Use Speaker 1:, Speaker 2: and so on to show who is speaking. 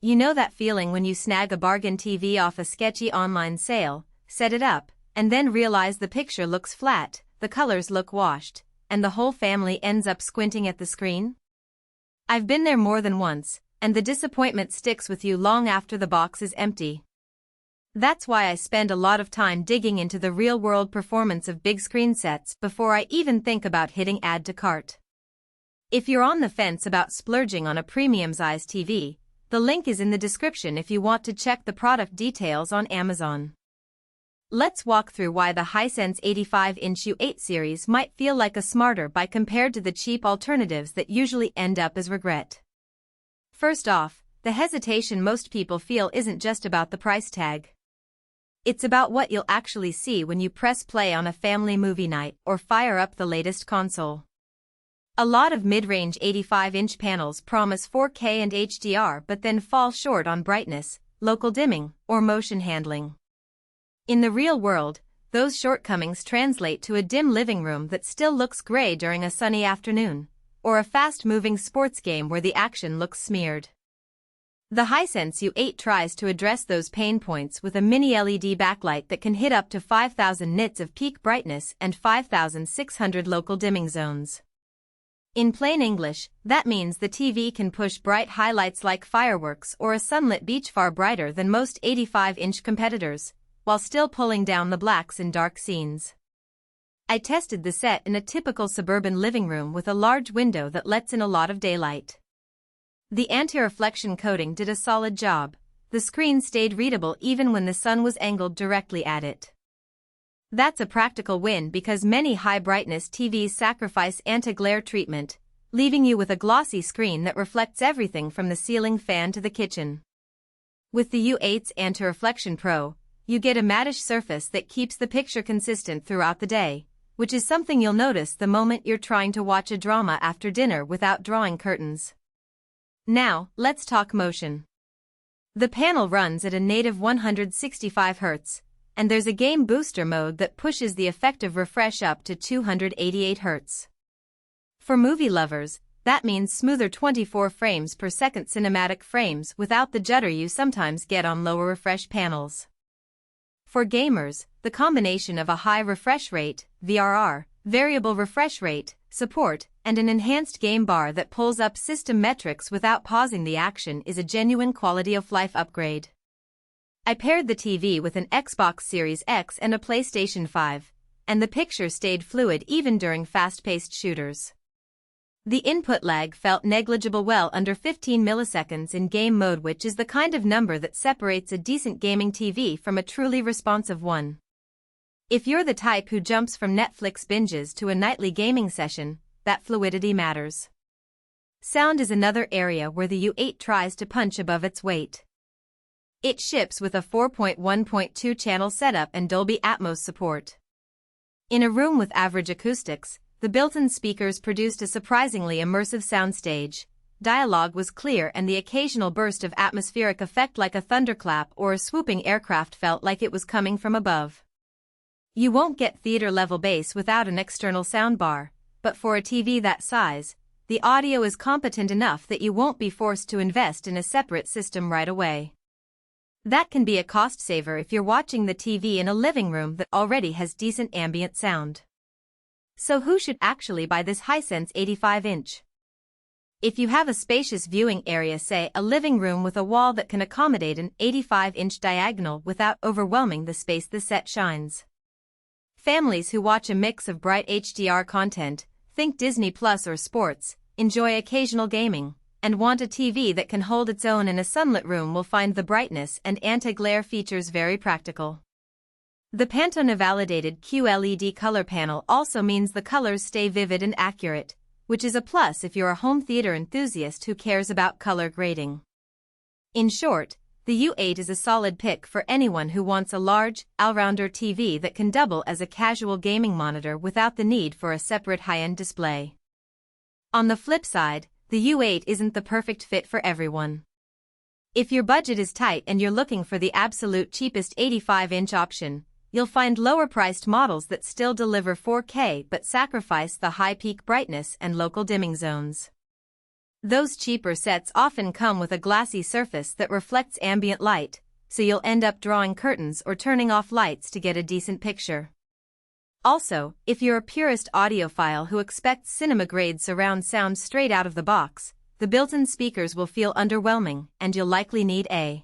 Speaker 1: You know that feeling when you snag a bargain TV off a sketchy online sale, set it up, and then realize the picture looks flat, the colors look washed, and the whole family ends up squinting at the screen? I've been there more than once, and the disappointment sticks with you long after the box is empty. That's why I spend a lot of time digging into the real-world performance of big screen sets before I even think about hitting add to cart. If you're on the fence about splurging on a premium-size TV, the link is in the description if you want to check the product details on Amazon. Let's walk through why the Hisense 85-inch U8 series might feel like a smarter buy compared to the cheap alternatives that usually end up as regret. First off, the hesitation most people feel isn't just about the price tag. It's about what you'll actually see when you press play on a family movie night or fire up the latest console. A lot of mid-range 85-inch panels promise 4K and HDR but then fall short on brightness, local dimming, or motion handling. In the real world, those shortcomings translate to a dim living room that still looks gray during a sunny afternoon, or a fast-moving sports game where the action looks smeared. The Hisense U8 tries to address those pain points with a mini LED backlight that can hit up to 5,000 nits of peak brightness and 5,600 local dimming zones. In plain English, that means the TV can push bright highlights like fireworks or a sunlit beach far brighter than most 85-inch competitors, while still pulling down the blacks in dark scenes. I tested the set in a typical suburban living room with a large window that lets in a lot of daylight. The anti-reflection coating did a solid job. The screen stayed readable even when the sun was angled directly at it. That's a practical win because many high-brightness TVs sacrifice anti-glare treatment, leaving you with a glossy screen that reflects everything from the ceiling fan to the kitchen. With the U8's Anti-Reflection Pro, you get a mattish surface that keeps the picture consistent throughout the day, which is something you'll notice the moment you're trying to watch a drama after dinner without drawing curtains. Now, let's talk motion. The panel runs at a native 165 Hz, and there's a game booster mode that pushes the effective refresh up to 288 Hz. For movie lovers, that means smoother 24 frames per second cinematic frames without the judder you sometimes get on lower refresh panels. For gamers, the combination of a high refresh rate, VRR, variable refresh rate, support, and an enhanced game bar that pulls up system metrics without pausing the action is a genuine quality-of-life upgrade. I paired the TV with an Xbox Series X and a PlayStation 5, and the picture stayed fluid even during fast-paced shooters. The input lag felt negligible, well under 15 milliseconds in game mode, which is the kind of number that separates a decent gaming TV from a truly responsive one. If you're the type who jumps from Netflix binges to a nightly gaming session, that fluidity matters. Sound is another area where the U8 tries to punch above its weight. It ships with a 4.1.2 channel setup and Dolby Atmos support. In a room with average acoustics, the built-in speakers produced a surprisingly immersive soundstage. Dialogue was clear and the occasional burst of atmospheric effect like a thunderclap or a swooping aircraft felt like it was coming from above. You won't get theater-level bass without an external soundbar, but for a TV that size, the audio is competent enough that you won't be forced to invest in a separate system right away. That can be a cost saver if you're watching the TV in a living room that already has decent ambient sound. So who should actually buy this Hisense 85-inch? If you have a spacious viewing area, say a living room with a wall that can accommodate an 85-inch diagonal without overwhelming the space, the set shines. Families who watch a mix of bright HDR content, think Disney Plus or sports, enjoy occasional gaming, and want a TV that can hold its own in a sunlit room will find the brightness and anti-glare features very practical. The Pantone validated QLED color panel also means the colors stay vivid and accurate, which is a plus if you're a home theater enthusiast who cares about color grading. In short, the U8 is a solid pick for anyone who wants a large, all-rounder TV that can double as a casual gaming monitor without the need for a separate high-end display. On the flip side, the U8 isn't the perfect fit for everyone. If your budget is tight and you're looking for the absolute cheapest 85-inch option, you'll find lower-priced models that still deliver 4K but sacrifice the high peak brightness and local dimming zones. Those cheaper sets often come with a glassy surface that reflects ambient light, so you'll end up drawing curtains or turning off lights to get a decent picture. Also, if you're a purist audiophile who expects cinema-grade surround sound straight out of the box, the built-in speakers will feel underwhelming and you'll likely need a